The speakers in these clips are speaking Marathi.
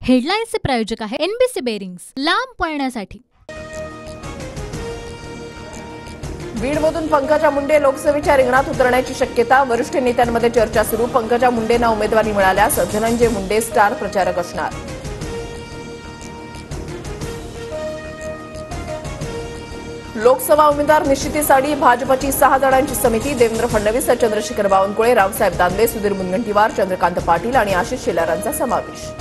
हेडलाईन्सचे प्रायोजक आहे एनबीसी बेरिंग्स, लांब पळण्यासाठी। बीडमधून पंकजा मुंडे लोकसभेच्या रिंगणात उतरण्याची शक्यता, वरिष्ठ नेत्यांमध्ये चर्चा सुरू। पंकजा मुंडेंना उमेदवारी मिळाल्यास धनंजय मुंडे स्टार प्रचारक असणार। लोकसभा उमेदवार निश्चितीसाठी भाजपची 6 जणांची समिती, देवेंद्र फडणवीस, चंद्रशेखर बावनकुळे, रावसाहेब दानवे, सुधीर मुनगंटीवार, चंद्रकांत पाटील आणि आशिष शेलारांचा समावेश।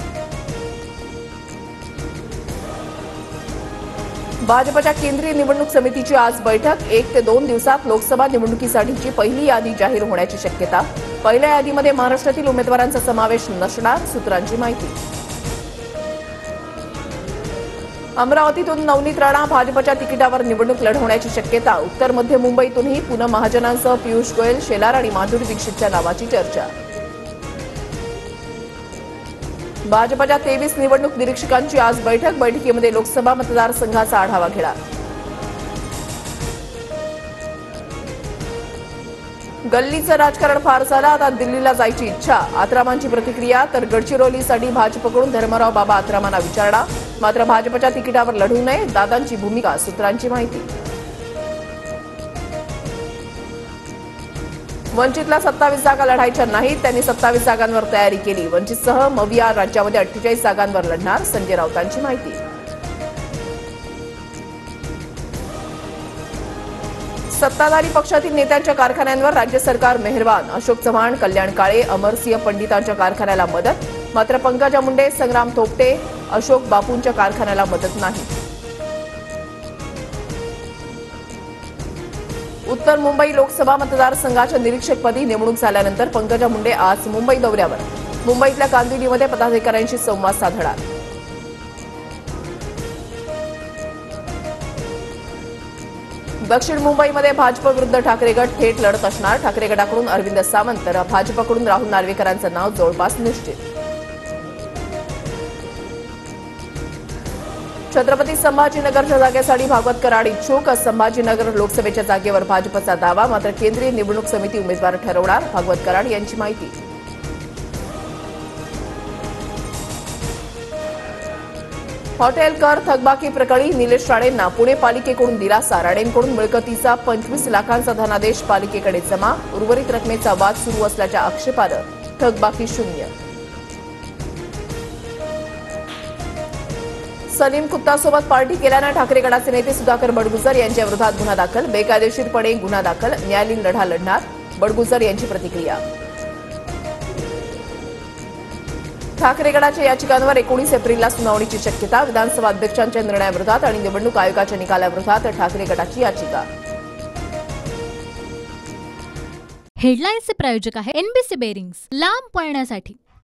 भाजपच्या केंद्रीय निवडणूक समितीची आज बैठक, 1 ते 2 दिवसात लोकसभा निवडणुकीसाठीची पहिली यादी जाहीर होण्याची शक्यता। पहिल्या यादीमध्ये महाराष्ट्रातील उमेदवारांचा समावेश नसणार, सूत्रांची माहिती। अमरावतीतून नवनीत राणा भाजपच्या तिकिटावर निवडणूक लढवण्याची शक्यता। उत्तर मध्य मुंबईतूनही पूनम महाजनांसह पियुष गोयल, शेलार आणि माधुरी दीक्षितच्या नावाची चर्चा। भाजपच्या 23 निवडणूक निरीक्षकांची आज बैठक, बैठकीमध्ये लोकसभा मतदारसंघाचा आढावा घेणार। गल्लीचं राजकारण फार झालं, आता दिल्लीला जायची इच्छा, आत्रामांची प्रतिक्रिया। तर गडचिरोलीसाठी भाजपकडून धर्मराव बाबा आत्रामांना विचारणा, मात्र भाजपच्या तिकिटावर लढू नये, दादांची भूमिका, सूत्रांची माहिती। वंचितला 27 जागा लढायच्या नाहीत, त्यांनी 27 जागांवर तयारी केली। वंचितसह मविया राज्यामध्ये 48 जागांवर लढणार, संजय राऊतांची माहिती। सत्ताधारी पक्षातील नेत्यांच्या कारखान्यांवर राज्य सरकार मेहरबान, अशोक चव्हाण, कल्याण काळे, अमरसिंह पंडितांच्या कारखान्याला मदत, मात्र पंकजा मुंडे, संग्राम थोपटे, अशोक बापूंच्या कारखान्याला मदत नाही। उत्तर मुंबई लोकसभा मतदारसंघाच्या निरीक्षकपदी नेमणूक झाल्यानंतर पंकजा मुंडे आज मुंबई दौऱ्यावर, मुंबईतल्या कांदिवलीमध्ये पदाधिकाऱ्यांशी संवाद साधणार। दक्षिण मुंबईमध्ये भाजप विरुद्ध ठाकरे गट थेट लढत असणार, ठाकरे गटाकडून अरविंद सावंत तर भाजपकडून राहुल नार्वेकरांचं नाव जवळपास निश्चित। छत्रपती संभाजीनगरच्या जागेसाठी भागवत कराड इच्छुक, संभाजीनगर लोकसभेच्या जागेवर भाजपचा दावा, मात्र केंद्रीय निवडणूक समिती उमेदवार ठरवणार, भागवत कराड यांची माहिती। हॉटेल कर थकबाकी प्रकरणी निलेश राणेंना पुणे पालिकेकडून दिलासा, राणेंकडून मिळकतीचा 25 लाखांचा धनादेश पालिकेकडे जमा, उर्वरित रकमेचा वाद सुरू असल्याच्या आक्षेपानं थकबाकी शून्य। सलीम कुत्तासोबत पार्टी केल्यानं ठाकरे गटाचे नेते सुधाकर बडगुजर यांच्या विरोधात गुन्हा दाखल, बेकायदेशीरपणे गुन्हा दाखल, न्यायालयीन लढा लढणार, बडगुजर यांची प्रतिक्रिया। ठाकरे गटाच्या याचिकांवर 19 एप्रिलला सुनावणीची शक्यता, विधानसभा अध्यक्षांच्या निर्णयाविरोधात आणि निवडणूक आयोगाच्या निकालाविरोधात ठाकरे गटाची याचिका। हेडलाईन्सचे प्रायोजक आहे एनबीसी बेरिंग्स, लांब पळण्यासाठी।